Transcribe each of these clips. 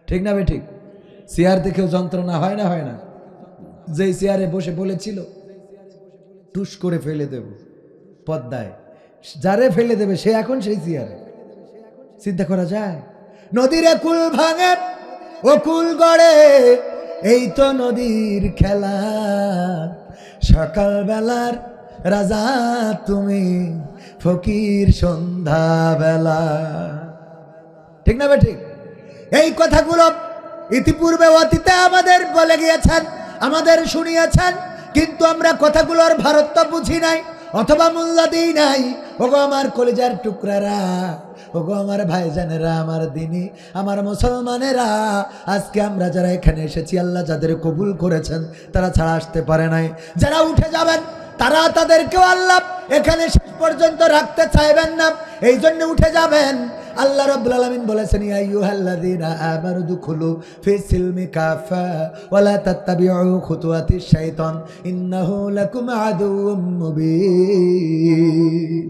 ঠিক না বে ঠিক? চেয়ার দেখেও যন্ত্রণা হয় না? হয় না? যেই চেয়ারে বসে বলেছিল টুস করে ফেলে দেব পদ্মায়, যারে ফেলে দেবে সে এখন সেই চেয়ারে। চিন্তা করা যায়? নদীরে কুল ভাঙে ও কুল গড়ে, এই তো নদীর খেলা। সকাল বেলার রাজা তুমি, ফকির সন্ধ্যা বেলা। ঠিক না বে ঠিক? এই কথাগুলো ইতিপূর্বে অতীতে আমাদের বলে গিয়েছেন, আমাদের শুনিয়েছেন, কিন্তু আমরা কথাগুলোর ভারত্ব বুঝি নাই অথবা মূল্য দিই নাই। ওগো আমার কলিজার টুকরারা, ওগো আমার ভাইজানেরা, আমার দিনী, আমার মুসলমানেরা, আজকে আমরা যারা এখানে এসেছি আল্লাহ যাদের কবুল করেছেন তারা ছাড়া আসতে পারে নাই। যারা উঠে যাবেন তারা তাদেরকেও আল্লাহ এখানে শেষ পর্যন্ত রাখতে চাইবেন না, এই জন্য উঠে যাবেন। আল্লাহ রাব্বুল আলামিন বলেছেন, ইয়া আইয়ুহাল্লাযীনা আমানু দুখুলু ফিস সিলমি কাফা ওয়া লা তাত্তাবিউ খুতুওয়াতিশ শাইতান ইন্নাহু লাকুম আদুউম মুবিন।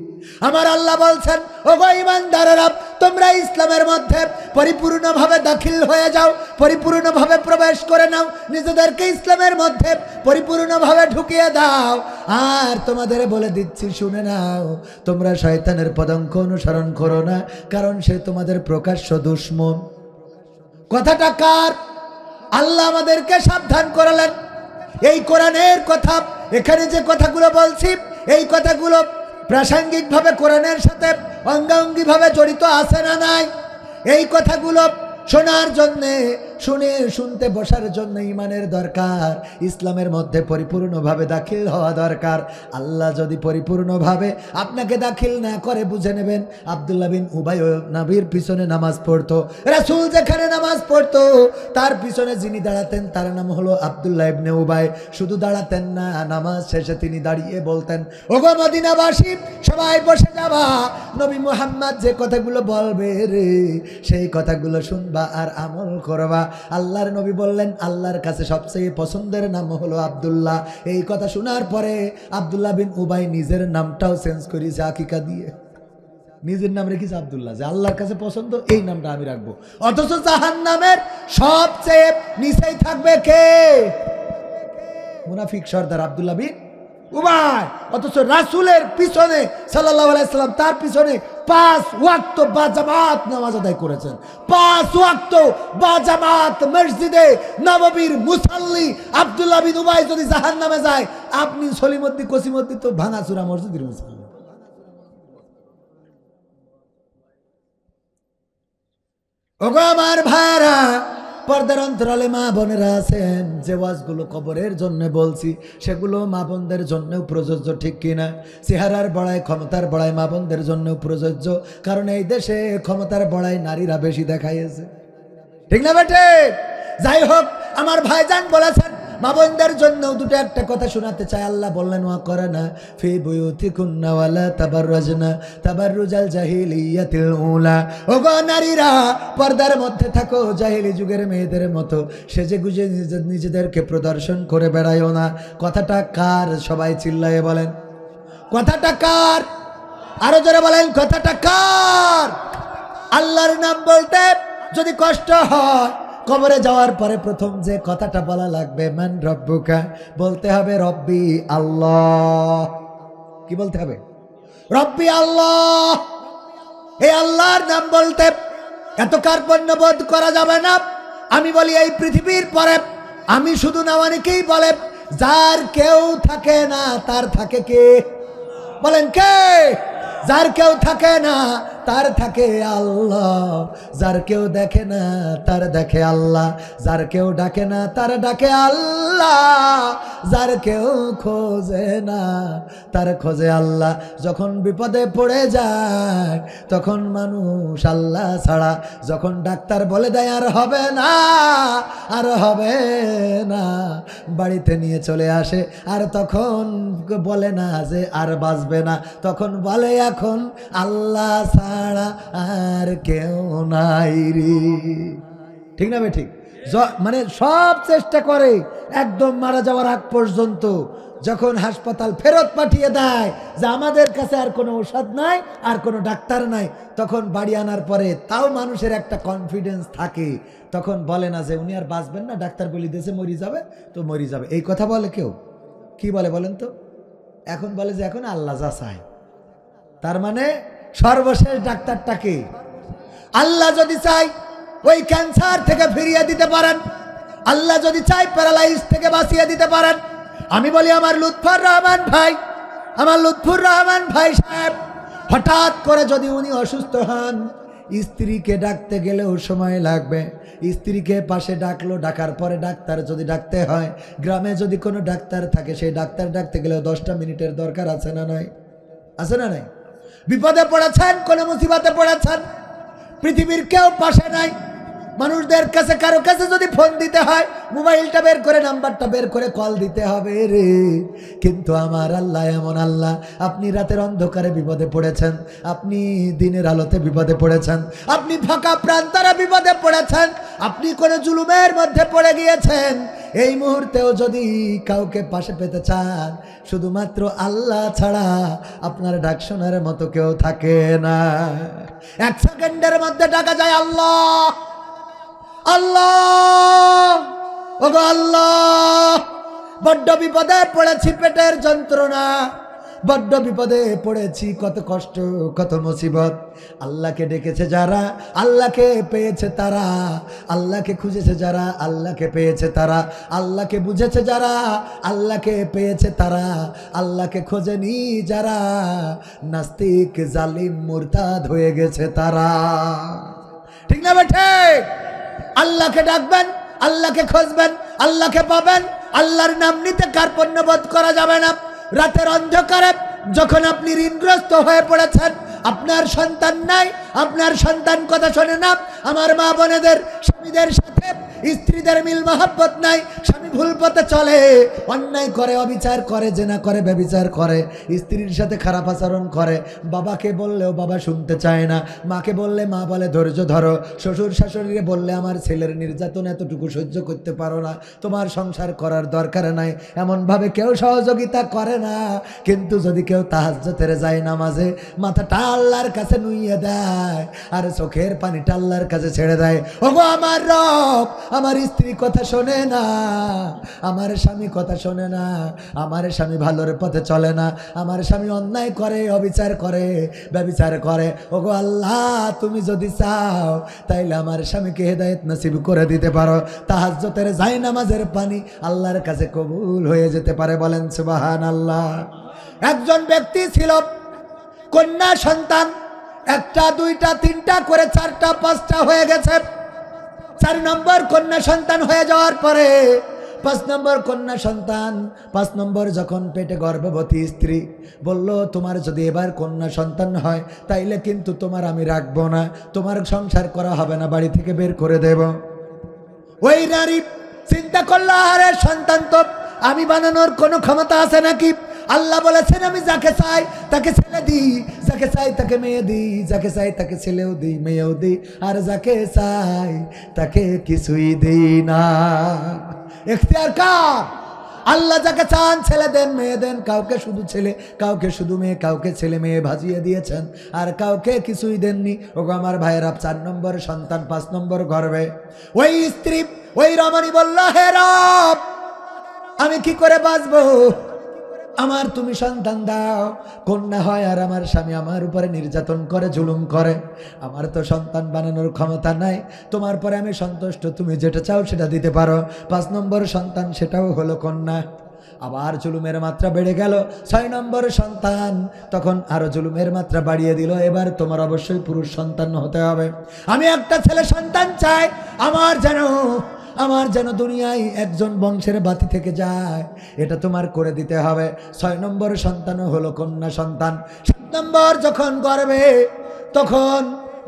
আমার আল্লাহ বলছেন, ওগো ঈমানদারেরা, তোমরা ইসলামের মধ্যে পরিপূর্ণভাবে দাখিল হয়ে যাও, পরিপূর্ণভাবে প্রবেশ করে নাও, নিজেদেরকে ইসলামের মধ্যে পরিপূর্ণভাবে ঢুকিয়ে দাও। আর তোমাদের বলে দিচ্ছি শুনে নাও, তোমরা শয়তানের পদাঙ্ক অনুসরণ করো না, কারণ সে তোমাদের প্রকাশ্য দুশমন। কথাটা কার? আল্লাহ আমাদেরকে সাবধান করালেন। এই কোরআনের কথা, এখানে যে কথাগুলো বলছি এই কথাগুলো প্রাসঙ্গিকভাবে কোরআনের সাথে অঙ্গাঙ্গিভাবে জড়িত আছে না নাই? এই কথাগুলো শোনার জন্যে, শুনতে বসার জন্য ইমানের দরকার, ইসলামের মধ্যে পরিপূর্ণভাবে দাখিল হওয়া দরকার। আল্লাহ যদি পরিপূর্ণভাবে আপনাকে দাখিল না করে, বুঝে নেবেন আব্দুল্লাহ বিন উবাই নবীর পিছনে নামাজ পড়তো, রাসূল যেখানে নামাজ পড়তো তার পিছনে যিনি দাঁড়াতেন তার নাম হলো আব্দুল্লাহ ইবনে উবাই। শুধু দাঁড়াতেন না, নামাজ শেষে তিনি দাঁড়িয়ে বলতেন, ওগো মদিনাবাসী সবাই বসে যাবা, নবী মুহাম্মদ যে কথাগুলো বলবে রে সেই কথাগুলো শুনবা আর আমল করবা। আল্লাহর নবী বললেন, আল্লাহর কাছে সবচেয়ে পছন্দের নাম হলো আব্দুল্লাহ। এই কথা শোনার পরে আব্দুল্লাহ বিন উবাই নিজের নামটাও চেঞ্জ করেছে আকিকা দিয়ে, নিজের নাম রেখেছে আব্দুল্লাহ, যে আল্লাহর কাছে পছন্দ এই নামটা আমি রাখবো। অথচ জাহান্নামের সবচেয়ে নিচেই থাকবে কে? মুনাফিক সর্দার আব্দুল্লাহ বিন উবাই। অথচ রাসূলের পিছনে সাল্লাল্লাহু আলাইহি সাল্লাম তার পিছনে 5 ওয়াক্ত বাজামাত নামাজ আদায় করেছেন। 5 ওয়াক্ত বাজামাত মসজিদে নববীর মুসাল্লি আব্দুল্লাহ বিন উবাই যদি জাহান্নামে যায়, আপনি সলিমুদ্দিন কসিমুদ্দিন তো ভাঙাচুরা মসজিদের মুসাল্লি। ওগো আমার ভাইরা, পর্দার অন্তরালে মা বোনেরা আছেন, যে ওয়াজগুলো কবরের জন্য বলছি সেগুলো মা বোনদের জন্যও প্রযোজ্য, ঠিক কিনা? চেহারার বড়াই, ক্ষমতার বড়াই মা বোনদের জন্যও প্রযোজ্য, কারণ এই দেশে ক্ষমতার বড়াই নারীরা বেশি দেখাইছে, ঠিক না বেটে? যাই হোক, আমার ভাইজান বলেছেন মা বোনদের জন্য দুটো একটা কথা শোনাতে চাই। আল্লাহ বললেন, ওয়া করানা ফি বুয়ুতিকুন্না ওয়ালা তাবাররাজনা তাবাররুজাল জাহিলিয়াতিল উলা। ওগো নারীরা, পর্দার মধ্যে থাকো, জাহিলি যুগের মেয়েদের মতো সেজে গুজে নিজেদেরকে প্রদর্শন করে বেড়ায়ও না। কথাটা কার? সবাই চিল্লায়ে বলেন, কথাটা কার? আরো জোরে বলেন, কথাটা কার? আল্লাহর নাম বলতে যদি কষ্ট হয়, কবরে যাওয়ার পরে প্রথম যে কথাটা বলা লাগবে, মান রব্বুকা, বলতে হবে রব্বি আল্লাহ। কি বলতে হবে? রব্বি আল্লাহ। এই আল্লাহর নাম বলতে এত কার্পণ্যবোধ করা যাবে না। আমি বলি, এই পৃথিবীর পরে আমি শুধু না, অনেকেই বলে যার কেউ থাকে না তার থাকে কে? বলেন কে? যার কেউ থাকে না তার থাকে আল্লাহ, যার কেউ দেখে না তার দেখে আল্লাহ, যার কেউ ডাকে না তার ডাকে আল্লাহ, যার কেউ খোঁজে না তার খোঁজে আল্লাহ। যখন বিপদে পড়ে যায় তখন মানুষ আল্লাহ ছাড়া, যখন ডাক্তার বলে দেয় আর হবে না, আর হবে না, বাড়িতে নিয়ে চলে আসে, আর তখন বলে না যে আর বাঁচবে না, তখন বলে এখন আল্লাহ ছাড়া আর কেউ নাই রে। ঠিক না? ঠিক। মানে সব চেষ্টা করে একদম মারা যাওয়ার আগ পর্যন্ত যখন হাসপাতাল ফেরত পাঠিয়ে দেয় যে আমাদের কাছে আর কোনো ঔষধ নাই, আর কোনো ডাক্তার নাই, তখন বাড়ি আনার পরে তাও মানুষের একটা কনফিডেন্স থাকে, তখন বলে না যে উনি আর বাঁচবেন না, ডাক্তার বলি দিয়েছে মরি যাবে তো মরি যাবে, এই কথা বলে কেউ? কি বলে বলেন তো? এখন বলে যে এখন আল্লাহ যা চায়। তার মানে সর্বশেষ ডাক্তারটাকে আল্লাহ যদি চাই ওই ক্যান্সার থেকে ফিরিয়ে দিতে পারেন, আল্লাহ যদি চাই প্যারালাইজ থেকে বাঁচিয়ে দিতে পারেন। আমি বলি আমার লুৎফর রহমান ভাই, আমার লুৎফুর রহমান ভাই সাহেব, হঠাৎ করে যদি উনি অসুস্থ হন, স্ত্রীকে ডাকতে গেলেও সময় লাগবে, স্ত্রীকে পাশে ডাকলো, ডাকার পরে ডাক্তার যদি ডাকতে হয়, গ্রামে যদি কোনো ডাক্তার থাকে সেই ডাক্তার ডাকতে গেলেও 10টা মিনিটের দরকার আছে না নাই? আছে না নাই? বিপদে পড়েছেন, কোনো মুসিবতে পড়েছেন, পৃথিবীর কেউ পাশে নাই, মানুষদের কাছে কারো কাছে যদি ফোন দিতে হয় মোবাইলটা বের করে নাম্বারটা বের করে কল দিতে হবে রে। কিন্তু আমার আল্লাহ এমন আল্লাহ, আপনি রাতের অন্ধকারে বিপদে পড়েছেন, আপনি দিনের আলোতে বিপদে পড়েছেন, আপনি ফাঁকা প্রান্তরে বিপদে পড়েছেন, আপনি কোনো জুলুমের মধ্যে পড়ে গিয়েছেন, এই মুহূর্তেও যদি কাউকে পাশে পেতে চান, শুধুমাত্র আল্লাহ ছাড়া আপনার ডাক শোনার মতো কেউ থাকে না। 1 সেকেন্ডের মধ্যে ডাকা যায় আল্লাহ আল্লাহ, ওগো আল্লাহ, বড্ড বিপদে পড়েছি, পেটের যন্ত্রণা, বড্ড বিপদে পড়েছি, কত কষ্ট, কত মুসিবত। আল্লাহকে ডেকেছে যারা আল্লাহকে পেয়েছে তারা, আল্লাহকে খুঁজেছে যারা আল্লাহকে পেয়েছে তারা, আল্লাহকে বুঝেছে যারা আল্লাহকে পেয়েছে তারা, আল্লাহকে খোঁজেনি যারা নাস্তিক জালিম মুরতাদ হয়ে গেছে তারা। ঠিক না বেঠে? আল্লাহকে ডাকবেন, আল্লাহকে খুঁজবেন, আল্লাহকে পাবেন। আল্লাহর নাম নিতে কার্পণ্যবোধ করা যাবে না। রাতের অন্ধকারে যখন আপনি ঋণগ্রস্ত হয়ে পড়েছেন, আপনার সন্তান নাই, আপনার সন্তান কথা শোনে না, আমার মা বোনেদের স্বামীদের সাথে স্ত্রীদের মিল মহব্বত নাই, স্বামী ভুল পথে চলে, অন্যায় করে, অবিচার করে, জেনা করে, ব্যভিচার করে, স্ত্রীর সাথে খারাপ আচরণ করে, বাবাকে বললেও বাবা শুনতে চায় না, মাকে বললে মা বলে ধৈর্য ধরো, শ্বশুর শাশুড়িকে বললে আমার ছেলের নির্যাতন এতটুকু সহ্য করতে পারো না, তোমার সংসার করার দরকার নাই, এমনভাবে কেউ সহযোগিতা করে না। কিন্তু যদি কেউ তাহাজ্জুদের যায় নামাজে মাথাটা আল্লাহর কাছে নুইয়ে দেয় আর চোখের পানিটা আল্লাহর কাছে ছেড়ে দেয়, ওগো আমার রব, আমার স্ত্রী কথা শোনে না, আমার স্বামী কথা শোনে না, আমার স্বামী ভালোর পথে চলে না, আমার স্বামী অন্যায় করে, অবিচার করে, ব্যভিচার করে, ওগো আল্লাহ, তুমি যদি চাও তাইলে আমার স্বামীকে হেদায়েত নসিব করে দিতে পারো, তাহাজ্জুদের যায় নামাজের পানি আল্লাহর কাছে কবুল হয়ে যেতে পারে। বলেন সুবহানাল্লাহ। একজন ব্যক্তি ছিল, কন্যা সন্তান, 1টা 2টা 3টা করে 4টা 5টা হয়ে গেছে। 4 নম্বর কন্যা সন্তান হয়ে যাওয়ার পরে 5 নম্বর কন্যা সন্তান, 5 নম্বর যখন পেটে গর্ভবতী স্ত্রী বলল, তোমার যদি এবার কন্যা সন্তান হয় তাইলে কিন্তু তোমার আমি রাখবো না, তোমার সংসার করা হবে না, বাড়ি থেকে বের করে দেব। ওই নারী চিন্তা করলো, আরে সন্তান তো আমি বানানোর কোনো ক্ষমতা আছে নাকি? আল্লাহ বলেছেন আমি যাকে চাই তাকে ছেলে দিই, যাকে চাই তাকে মেয়ে দিই, যাকে চাই তাকে ছেলেও দিই, মেয়েও দিই, আর যাকে চাই তাকে কিছুই দিই না। এখতিয়ার কার? আল্লাহ যাকে চান ছেলে দেন, মেয়ে দেন, কাউকে শুধু ছেলে, কাউকে শুধু মেয়ে, কাউকে ছেলে মেয়ে ভাজিয়ে দিয়েছেন, আর কাউকে কিছুই দেননি। ওগো আমার ভাইয়েরা, 4 নম্বর সন্তান 5 নম্বর গর্ভে। ওই স্ত্রী, ওই রমণী বলল, হে রব, আমি কি করে বাঁচবো? আমার তুমি সন্তান দাও, কন্যা হয়, আর আমার স্বামী আমার উপরে নির্যাতন করে, জুলুম করে, আমার তো সন্তান বানানোর ক্ষমতা নাই, তোমার পরে আমি সন্তুষ্ট, তুমি যেটা চাও সেটা দিতে পারো। 5 নম্বর সন্তান, সেটাও হলো কন্যা। আবার জুলুমের মাত্রা বেড়ে গেল। 6 নম্বর সন্তান, তখন আরো জুলুমের মাত্রা বাড়িয়ে দিল, এবার তোমার অবশ্যই পুরুষ সন্তান হতে হবে, আমি একটা ছেলে সন্তান চাই, আমার যেন দুনিয়ায় একজন বংশের বাতি থেকে যায়, এটা তোমার করে দিতে হবে। 6 নম্বর সন্তানও হলো কন্যা সন্তান। 7 নম্বর যখন গর্ভে, তখন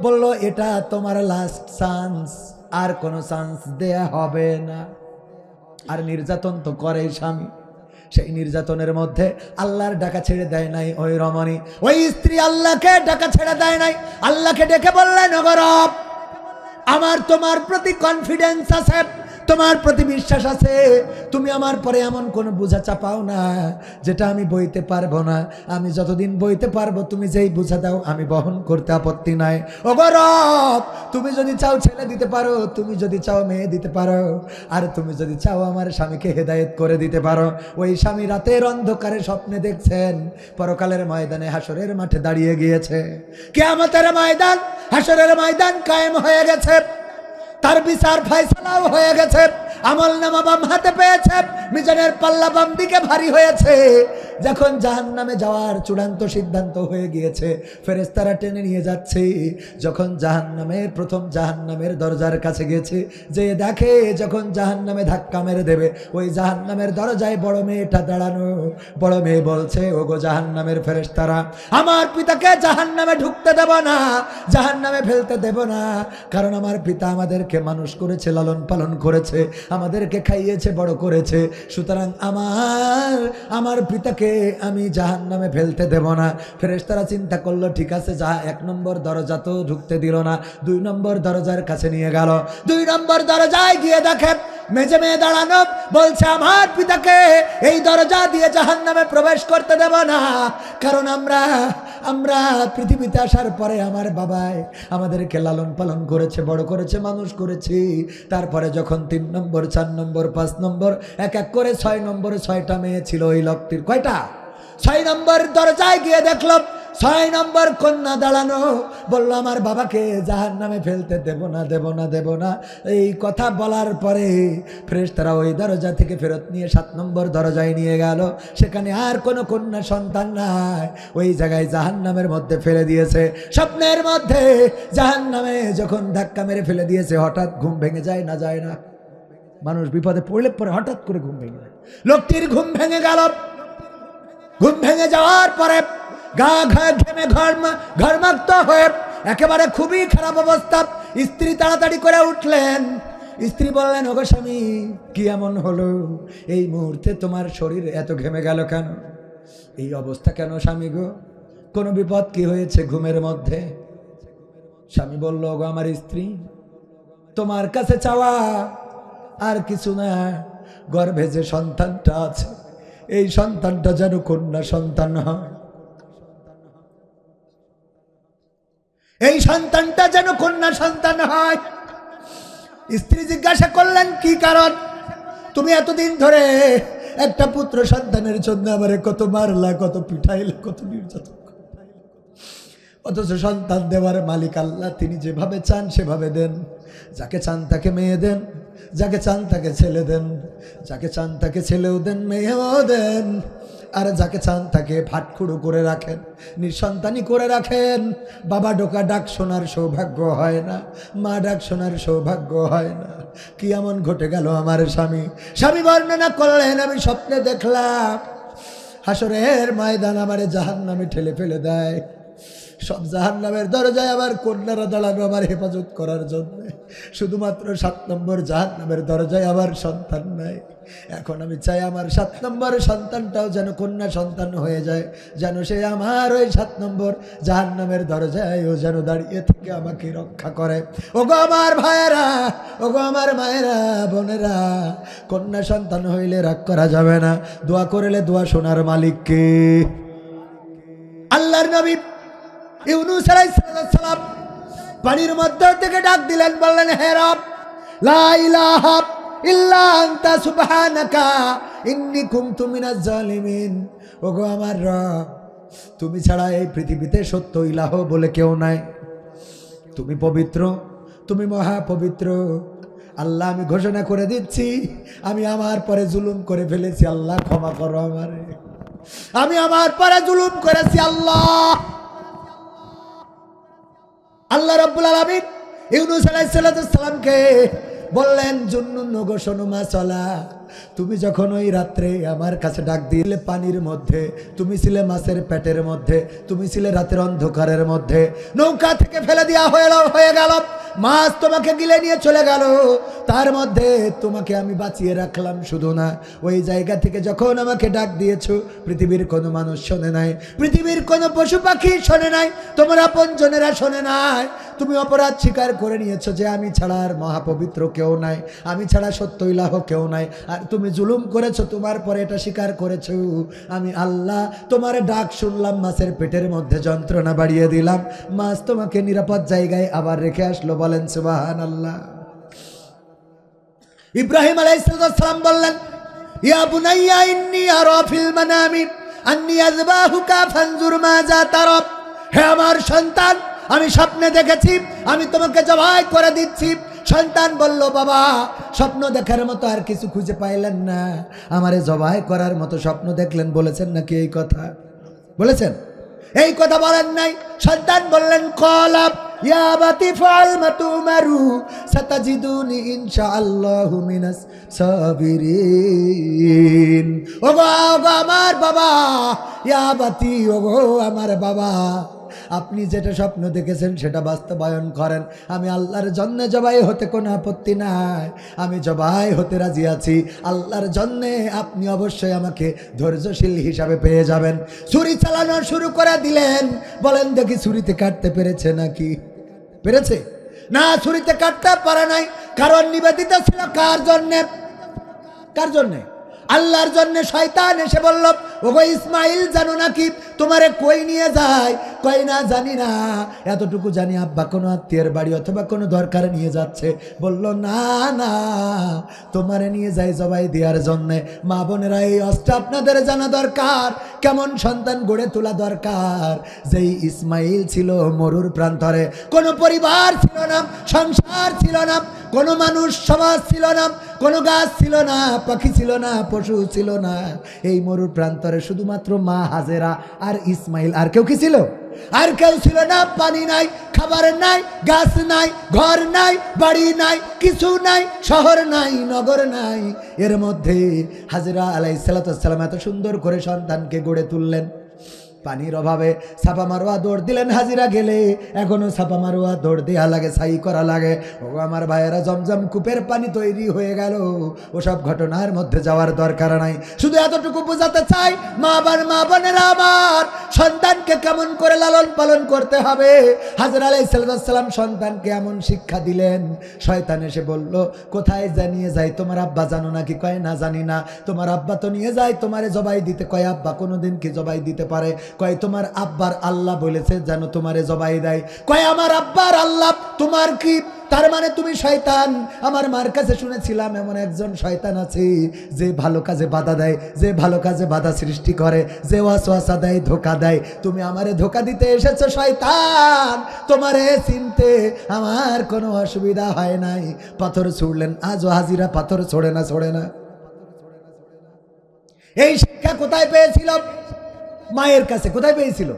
বলল, এটা তোমার লাস্ট চান্স, আর কোনো চান্স দেয়া হবে না। আর নির্যাতন তো করে স্বামী, সেই নির্যাতনের মধ্যে আল্লাহর ডাকা ছেড়ে দেয় নাই ওই রমণী, ওই স্ত্রী আল্লাহকে ডাকা ছেড়ে দেয় নাই, আল্লাহকে ডেকে বললেন, ওগো রব, আমার তোমার প্রতি কনফিডেন্স আছে, তোমার প্রতি বিশ্বাস আছে, তুমি আমার পরে এমন কোনো বোঝা চাপাও না যেটা আমি বইতে পারবো না। আমি যতদিন বইতে পারবো তুমি যেই বোঝা দাও আমি বহন করতে আপত্তি নাই। ওগো রব, তুমি যদি চাও ছেলে দিতে পারো, তুমি যদি চাও মেয়ে দিতে পারো, আর তুমি যদি চাও আমার স্বামীকে হেদায়েত করে দিতে পারো। ওই স্বামী রাতের অন্ধকারে স্বপ্নে দেখছেন পরকালের ময়দানে হাসরের মাঠে দাঁড়িয়ে গিয়েছে। কিয়ামতের ময়দান, হাসরের ময়দান কায়েম হয়ে গেছে, তার বিচার ফয়সালাও হয়ে গেছে। আমলনামা বাম হাতে পেয়েছে, মিজানের পাল্লা বাম দিকে ভারী হয়েছে। যখন জাহান্নামে যাওয়ার চূড়ান্ত সিদ্ধান্ত হয়ে গিয়েছে, ফেরেশতারা টেনে নিয়ে যাচ্ছে। যখন জাহান্নামের প্রথম জাহান্নামের দরজার কাছে গেছে, যে দেখে যখন জাহান্নামে ধাক্কা মেরে দেবে, ওই জাহান্নামের দরজায় বড় মেয়েটা দাঁড়ানো। বড় মেয়ে বলছে, ওগো জাহান্নামের ফেরেশতারা, আমার পিতাকে জাহান্নামে ঢুকতে দেব না, জাহান্নামে ফেলতে দেব না, কারণ আমার পিতা আমাদেরকে মানুষ করেছে, লালন পালন করেছে, আমাদেরকে খাইয়েছে, বড় করেছে। সুতরাং আমার পিতাকে আমি জাহান্নামে ফেলতে দেব না। ফেরেশতারা চিন্তা করলো, ঠিক আছে, যা 1 নম্বর দরজা তো ঢুকতে দিল না, 2 নম্বর দরজার কাছে নিয়ে গেল। 2 নম্বর দরজায় গিয়ে দেখে মেজে মেয়ে দাঁড়ানো, বলছে আমার পিতাকে এই দরজা দিয়ে জাহান্নামে প্রবেশ করতে দেব না, কারণ আমরা পৃথিবীতে আসার পরে আমার বাবাই আমাদেরকে লালন পালন করেছে, বড় করেছে, মানুষ করেছি। তারপরে যখন 3 নম্বর, 4 নম্বর, 5 নম্বর, এক এক করে 6 নম্বরে 6টা মেয়ে ছিল ওই লোকটির। কয়টা? 6 নম্বর দরজায় গিয়ে দেখলো 6 নম্বর কন্যা দাঁড়ানো, বলল আমার বাবাকে জাহান্নামে ফেলতে দেব না, দেব না, দেব না। এই কথা বলার পরে ফেরেশতারা ওই দরজা থেকে ফেরত নিয়ে 7 নম্বর দরজায় নিয়ে গেল। সেখানে আর কোনো কন্যা সন্তান নাই, ওই জায়গায় জাহান্নামের মধ্যে ফেলে দিয়েছে। স্বপ্নের মধ্যে জাহান্নামে যখন ধাক্কা মেরে ফেলে দিয়েছে, হঠাৎ ঘুম ভেঙে যায় না, যায় না? মানুষ বিপদে পড়লে পরে হঠাৎ করে ঘুম ভেঙে যায়। লোকটির ঘুম ভেঙে গেল। ঘুম ভেঙে যাওয়ার পরে গা ঘেমে ঘরমাক্ত হয়ে একেবারে খুবই খারাপ অবস্থা। স্ত্রী তাড়াতাড়ি করে উঠলেন। স্ত্রী বললেন, ওগো স্বামী, কি এমন হলো? এই মুহূর্তে তোমার শরীর এত ঘেমে গেল কেন? এই অবস্থা কেন স্বামী গো? কোনো বিপদ কি হয়েছে ঘুমের মধ্যে? স্বামী বলল, ওগো আমার স্ত্রী, তোমার কাছে চাওয়া আর কিছু না, গর্ভে যে সন্তানটা আছে এই সন্তানটা যেন কন্যা সন্তান হয়, এই সন্তানটা যেন কন্যা সন্তান হয়। স্ত্রী জিজ্ঞাসা করলেন, কি কারণ? তুমি এতদিন ধরে একটা পুত্র সন্তানের জন্য আমারে কত মারলা, কত পিঠাইলা, কত নির্যাতন, অথচ সন্তান দেওয়ার মালিক আল্লাহ, তিনি যেভাবে চান সেভাবে দেন। যাকে চান তাকে মেয়ে দেন, যাকে চান তাকে ছেলে দেন, যাকে চান তাকে ছেলেও দেন, মেয়েও দেন, আর যাকে চান তাকে ফাটখুড়ো করে রাখেন, নিঃসন্তানী করে রাখেন। বাবা ডোকা ডাক শোনার সৌভাগ্য হয় না, মা ডাক শোনার সৌভাগ্য হয় না। কি এমন ঘটে গেল আমার স্বামী? স্বামী বর্ণনা করলেন, আমি স্বপ্নে দেখলাম হাসরের ময়দান আমারে জাহান্নামে ঠেলে ফেলে দেয়। সব জাহান্নামের দরজায় আবার কন্যারা দাঁড়ানো আমার হেফাজত করার জন্য। শুধুমাত্র 7 নম্বর জাহান্নামের দরজায় আমার সন্তান নাই। এখন আমি চাই আমার 7 নম্বর সন্তানটাও যেন কন্যা সন্তান হয়ে যায়, যেন সে আমার ওই 7 নম্বর জাহান্নামের দরজায় ও যেন দাঁড়িয়ে থেকে আমাকে রক্ষা করে। ওগো আমার ভাইয়েরা, ওগো আমার মায়েরা, বোনেরা, কন্যা সন্তান হইলে রাগ করা যাবে না। দোয়া করলে দোয়া শোনার মালিককে। আল্লাহর নবী ইউনূস আলাইহিস সালাম পানির মধ্যে থেকে ডাক দিলেন, বললেন, হে রব, লা ইলাহা ইল্লা আনতা সুবহানাকা ইন্নী কুনতু মিনাজ জালিমিন। ওগো আমার রব, তুমি ছাড়া এই পৃথিবীতে সত্য ইলাহ বলে কেউ নাই। তুমি পবিত্র, তুমি মহা পবিত্র। আল্লাহ, আমি ঘোষণা করে দিচ্ছি, আমি আমার পরে জুলুম করে ফেলেছি, আল্লাহ ক্ষমা করো আমারে। আমি আমার পরে জুলুম করেছি, আল্লাহ। আল্লাহ রাব্বুল আলামিন ইউনূস আলাইহিস সালামকে বললেন, জুন্নুন গো শোনো মাছলা, তুমি যখন ওই রাত্রে আমার কাছে ডাক দিলে পানির মধ্যে, তুমি ছিলে মাছের পেটের মধ্যে, তুমি ছিলে রাতের অন্ধকারের মধ্যে, নৌকা থেকে ফেলে দেওয়া হয়ে গেল, মাছ তোমাকে গিলে নিয়ে চলে গেল, তার মধ্যে তোমাকে আমি বাঁচিয়ে রাখলাম। শুধু না, ওই জায়গা থেকে যখন আমাকে ডাক দিয়েছো, পৃথিবীর কোনো মানুষ শোনে নাই, পৃথিবীর কোনো পশু পাখি শোনে নাই, তোমার আপনজনেরা শোনে নাই। তুমি অপরাধ স্বীকার করে নিয়েছো যে আমি ছাড়া আর মহাপবিত্র কেউ নাই, আমি ছাড়া সত্য ইলাহ কেউ নাই, আর তুমি জুলুম করেছো, তোমার পরে এটা স্বীকার করেছো। আমি আল্লাহ তোমার ডাক শুনলাম, মাছের পেটের মধ্যে যন্ত্রণা বাড়িয়ে দিলাম, মাছ তোমাকে নিরাপদ জায়গায় আবার রেখে আসলো। বলেন সুবহানাল্লাহ। ইব্রাহিম আলাইহিস সালাম বললেন, ইয়া বুনাইয়া ইন্নী আরা ফিল মানামি আন্নী আযবাহুকা ফানজুর মাযা তারা। হে আমার সন্তান, আমি স্বপ্নে দেখেছি আমি তোমাকে জবাই করে দিচ্ছি। সন্তান বলল, বাবা স্বপ্ন দেখার মতো আর কিছু খুঁজে পাইলেন না, আমারে জবাই করার মতো স্বপ্ন দেখলেন, বলেছেন নাকি এই কথা? বলেছেন? এই কথা বলেন নাই। সন্তান বললেন, কলাব ইয়া আবাতি ফাল মা তুমারু সাতাজিদুনি ইনশাআল্লাহু মিনাস সাবিরিন। ওগো আমার বাবা, ইয়া আবাতি, ওগো আমার বাবা, আপনি যেটা স্বপ্ন দেখেছেন সেটা বাস্তবায়ন করেন। আমি আল্লাহর জন্য জবাই হতে কোনো আপত্তি নাই, আমি জবাই হতে রাজি আছি আল্লাহর জন্য। আপনি অবশ্যই আমাকে ধৈর্যশীল হিসাবে পেয়ে যাবেন। ছুরি চালানো শুরু করে দিলেন। বলেন দেখি, ছুরিতে কাটতে পেরেছে নাকি? পেরেছে না? ছুরিতে কাটতে পারে নাই, কারণ নিবেদিত ছিল কার জন্যে? কার জন্যে? আল্লাহর জন্য। শয়তান এসে বলল, ওগো ইসমাইল, জানো নাকি তোমারে কই নিয়ে যায়? কই না, জানি না, এতটুকু জানি আব্বা কোনো আত্মীয়ের বাড়ি অথবা কোনো দরকারে নিয়ে যাচ্ছে। বলল, না না, তোমারে নিয়ে যায় জবাই দেওয়ার জন্যে। মা বোনেরা, এই অস্ত্র আপনাদের জানা দরকার, কেমন সন্তান গড়ে তোলা দরকার। যেই ইসমাইল ছিল মরুর প্রান্তরে, কোনো পরিবার ছিল না, সংসার ছিল না, কোনো মানুষ সমাজ ছিল না, কোনো গাছ ছিল না, পাখি ছিল না, পশু ছিল না। এই মরুর প্রান্তরে শুধুমাত্র মা হাজেরা আর ইসমাইল, আর কেউ কি ছিল? আর কেউ ছিল না। পানি নাই, খাবার নাই, গাছ নাই, ঘর নাই, বাড়ি নাই, কিছু নাই, শহর নাই, নগর নাই। এর মধ্যে হাজেরা আলাইহিস সালাম এত সুন্দর করে সন্তানকে গড়ে তুললেন। পানির অভাবে ছাপা মারোয়া দৌড় দিলেন। হাজিরা গেলে এখনো ছাপা মারোয়া দৌড় দেওয়া লাগে, ছাই করা লাগে। ও আমার ভাইয়েরা, জমজম কূপের পানি তৈরি হয়ে গেল, ওসব ঘটনার মধ্যে যাওয়ার দরকার নাই। শুধু এতটুকু বোঝাতে চাই, মা বোনেরা আমার, সন্তানকে কেমন করে লালন পালন করতে হবে। হাজরা আলাইহিস সালাম সন্তানকে এমন শিক্ষা দিলেন। শয়তান এসে বলল, কোথায় নিয়ে যায় তোমার আব্বা, জানো নাকি? কয় না, জানি না। তোমার আব্বা তো নিয়ে যায় তোমারে জবাই দিতে। কয় আব্বা কোনোদিন কি জবাই দিতে পারে? কয় তোমার আব্বার আল্লাহ বলেছে যেন তোমারে জবাই দেয়। কয় আমার আব্বার আল্লাহ তোমার কি? তার মানে তুমি শয়তান। আমার মার কাছে শুনেছিলাম এমন একজন শয়তান আছে যে ভালো কাজে বাধা দেয়, যে ভালো কাজে বাধা সৃষ্টি করে, যে ওয়াসওয়াসা দেয়, ধোঁকা দেয়। তুমি আমারে ধোঁকা দিতে এসেছো শয়তান, তোমারে চিনতে আমার কোনো অসুবিধা হয় নাই। পাথর ছুড়লেন। আজও হাজিরা পাথর ছোড়ে না, ছোড়ে না। এই শিক্ষা কোথায় পেয়েছিল? মায়ের কাছে। কোথায় পেয়েছিল?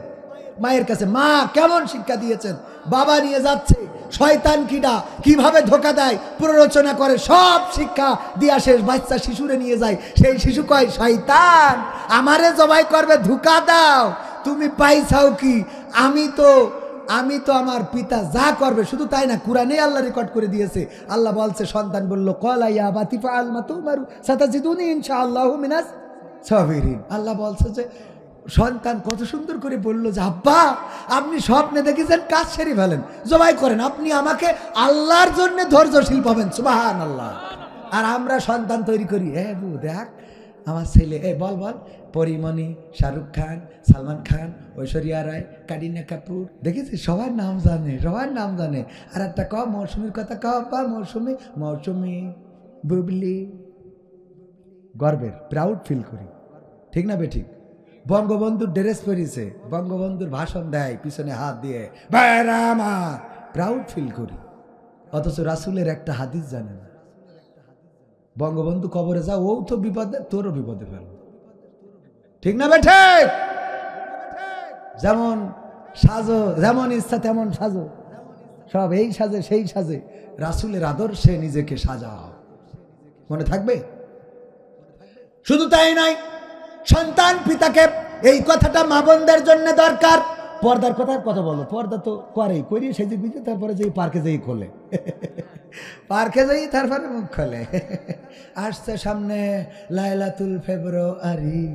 মায়ের কাছে। মা কেমন শিক্ষা দিয়েছেন? বাবা নিয়ে যাচ্ছে, শয়তান কিডা, কিভাবে ধোঁকা দেয়, প্ররোচনা করে, সব শিক্ষা দিয়া শেষ। বাচ্চা শিশুরে নিয়ে যায়, সেই শিশু কয় শয়তান আমারে জবাই করবে, ধোঁকা দাও। তুমি পাইছাও কি? আমি তো আমার পিতা যা করবে। শুধু তাই না, কুরআনে আল্লাহ রেকর্ড করে দিয়েছে। আল্লাহ বলছে, সন্তান বলল, কলা ইয়া আবাতি ফাআল মা তুমারু সাতাজিদুনি ইনশাআল্লাহু মিনাস সাবিরিন। আল্লাহ বলছে যে, সন্তান কত সুন্দর করে বলল যে, আব্বা আপনি স্বপ্নে দেখেছেন, কাজ সেরে ফেলেন, জবাই করেন, আপনি আমাকে আল্লাহর জন্য ধৈর্যশীল পাবেন। সুবহানাল্লাহ। আর আমরা সন্তান তৈরি করি, বউ দেখ আমার ছেলে, বল পরিমণি, শাহরুখ খান, সালমান খান, ঐশ্বরিয়া রায়, কারিনা কাপুর, দেখেছি সবার নাম জানে, সবার নাম জানে। আর একটা ক মৌসুমীর কথা ক, আব্বা মৌসুমী, বুবলি। গর্বের, প্রাউড ফিল করি, ঠিক না বেঠিক? বঙ্গবন্ধুর ড্রেস পরিছে, বঙ্গবন্ধুর ভাষণ দেয় পিছনে হাত দিয়ে, প্রাউড ফিল করি। অথচ রাসূলের একটা হাদিস জানে না। বঙ্গবন্ধু কবরে যা, ও তো বিপদে, তোরও বিপদে ফেল, ঠিক না বেঠিক? যেমন সাজো, যেমন ইচ্ছা তেমন সাজো, সব এই সাজে সেই সাজে। রাসূলের আদর্শে নিজেকে সাজাও, মনে থাকবে? শুধু তাই নয়, সন্তান পিতাকে এই কথাটা মা বোনদের জন্য দরকার। পর্দার কথা বলো, পর্দা তো করেই করি সেজে বুঝে, তারপরে যেই পার্কে যেই খোলে, পার্কে যাই তারপরে মুখ খোলে। আসছে সামনে লাইলাতুল ফেব্রুয়ারি,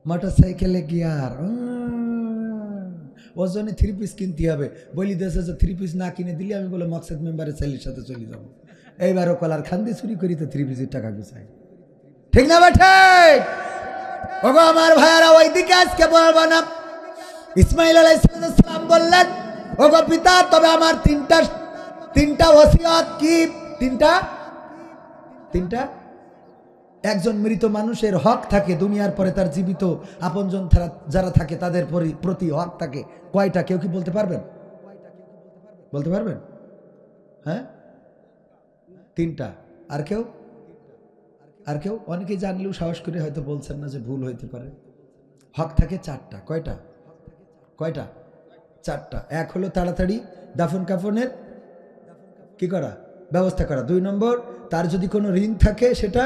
মোটরসাইকেলে গিয়ার, ওর জন্য 3 পিস কিনতে হবে। বলি দেশে যে 3 পিস না কিনে দিলে আমি বলে মকসেদ মেম্বারের ছেলের সাথে চলে যাবো। এইবারও কলার খান্দি চুরি করি তো 3 পিসের টাকা গুছাই। ঠিক না বেঠে? ওগো আমার ভাইয়ারা, ওই দিকে আজকে বলবো না। ইসমাইল আলাইহিস সালাম বললেন, ওগো পিতা, তবে আমার তিনটা ওসিয়ত কি? তিনটা একজন মৃত মানুষের হক থাকে দুনিয়ার পরে, তার জীবিত আপনজন যারা থাকে তাদের প্রতি হক থাকে। কয়টা কেউ কি বলতে পারবেন? বলতে পারবেন? হ্যাঁ, 3টা। আর কেউ? অনেকেই জানলেও সাহস করে হয়তো বলছেন না, যে ভুল হইতে পারে। হক থাকে 4টা। কয়টা? 4টা। এক হলো তাড়াতাড়ি দাফন কাফনের কি করা, ব্যবস্থা করা। 2 নম্বর, তার যদি কোনো ঋণ থাকে সেটা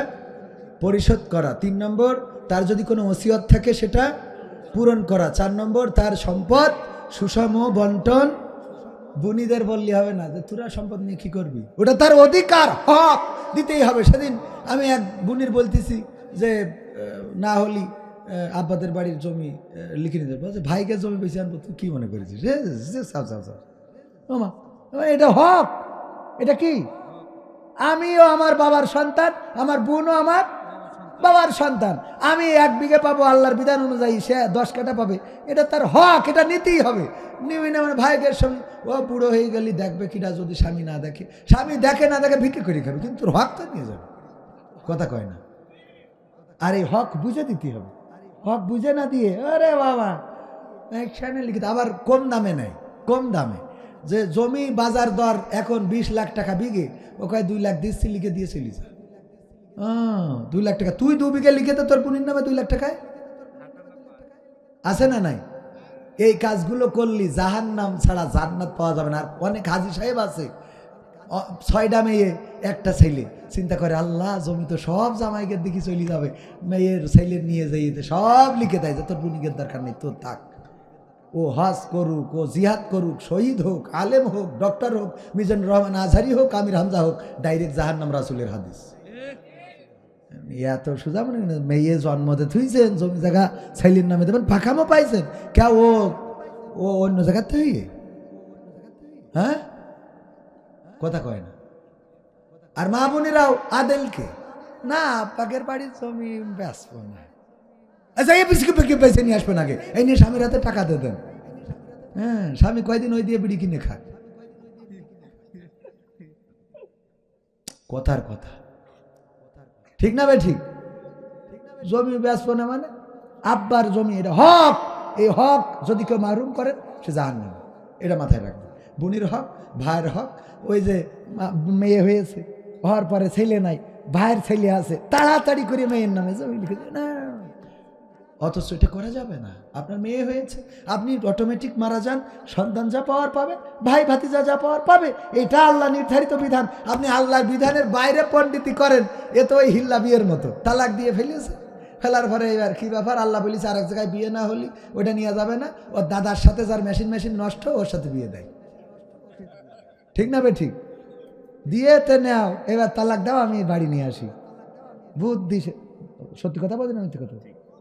পরিশোধ করা। 3 নম্বর, তার যদি কোনো ওসিয়ত থাকে সেটা পূরণ করা। 4 নম্বর, তার সম্পদ সুষম বন্টন। বুনিদের বললে হবে না যে তোরা সম্পদ নিয়ে কি করবি, ওটা তার অধিকার, হক, দিতেই হবে। সেদিন আমি এক বুনির বলতেছি যে না হলি আব্বাদের বাড়ির জমি লিখে নিতে বলছে, ভাইকে জমি বেশি আনবো, তুই কি মনে করেছিস? এটা হক। এটা কি? আমিও আমার বাবার সন্তান, আমার বোনও আমার বাবার সন্তান। আমি 1 বিঘে পাবো, আল্লাহর বিধান অনুযায়ী সে 10 কাঠা পাবে। এটা তার হক, এটা নিতেই হবে। নিবি না? আমার ভাইকে স্বামী, ও বুড়ো হয়ে গেলি দেখবে কিনা, যদি স্বামী না দেখে, স্বামী দেখে না দেখে ভিক্ষে করে খাবে, কিন্তু তোর হক তো নিয়ে যাবে। কথা কয় না? আর এই হক বুঝে দিতে হবে। হক বুঝে না দিয়ে আরে বাবা একখানে লিখিত, আবার কম দামে নেয়, কম দামে। যে জমি বাজার দর এখন 20 লাখ টাকা বিঘে, ও কয় 2 লাখ দিচ্ছি, লিখে দিয়ে চলি যা। 2 লাখ টাকা তুই 2 বিঘে লিখে তো তোর বোনের নামে 2 লাখ টাকায় আছে না নাই? এই কাজগুলো করলি জাহান্নাম ছাড়া জান্নাত পাওয়া যাবে না। আর অনেক হাজী সাহেব আছে, 6টা মেয়ে, একটা ছেলে, চিন্তা করে আল্লাহ জমি তো সব জামাইকে দেখি চলে যাবে, মেয়ের ছেলে নিয়ে যাই সব লিখে দেয় যে তোর বুনিকের দরকার নেই, তোর থাক। ও হজ করুক, ও জিহাদ করুক, শহীদ হোক, আলেম হোক, ডক্টর হোক, মিজানুর রহমান আজহারি হোক, আমির হামজা হোক, ডাইরেক্ট জাহান্নাম, রাসূলের হাদিস। এত সোজা মানে মেয়ে জন্মতে থুইছেন, জমি জায়গা ছেলের নামে দেবেন, ফাঁকামো পাইছেন কে? ও অন্য জায়গাতে হইয়ে, হ্যাঁ, কথা কয় না। আর মা বোনেরাও আদেলকে না, পাকের বাড়ির জমি বেচবো না, আচ্ছা এই বেছে নিয়ে আসবেন, আগে এই নিয়ে স্বামীর হাতে টাকা দিয়ে দেন। হ্যাঁ, স্বামী কয়দিন ওই দিয়ে বিড়ি কিনে খায়। কথার কথা, ঠিক না ভাই? ঠিক। জমি বেচবো না মানে আব্বার জমি, এটা হক। এই হক যদি কেউ মারুম করে সে জাহান্নাম, এটা মাথায় রাখবে। বোনের হক, ভাইয়ের হক। ওই যে মেয়ে হয়েছে, হওয়ার পরে ছেলে নাই, ভাইয়ের ছেলে আছে, তাড়াতাড়ি করে মেয়ের নামে জমি লিখে না, অথচ এটা করা যাবে না। আপনার মেয়ে হয়েছে, আপনি অটোমেটিক মারা যান, সন্তান যা পাওয়ার পাবে, ভাই ভাতিজা যা পাওয়ার পাবে, এটা আল্লাহ নির্ধারিত বিধান। আপনি আল্লাহর বিধানের বাইরে পণ্ডিতি করেন, এ তো ওই হিল্লা বিয়ের মতো, তালাক দিয়ে ফেলেছে। ফেলার পরে এবার কি ব্যাপার, আল্লাহ বলিস আর এক জায়গায় বিয়ে না হলি ওটা নিয়ে যাবে না, ওর দাদার সাথে যার মেশিন নষ্ট, ওর সাথে বিয়ে দেয়। ঠিক না বে? ঠিক। দিয়েতে নাও, এবার তালাক দাও, আমি বাড়ি নিয়ে আসি। বুদ্ধি, সত্যি কথা বলছেন, মিথ্যে কথা?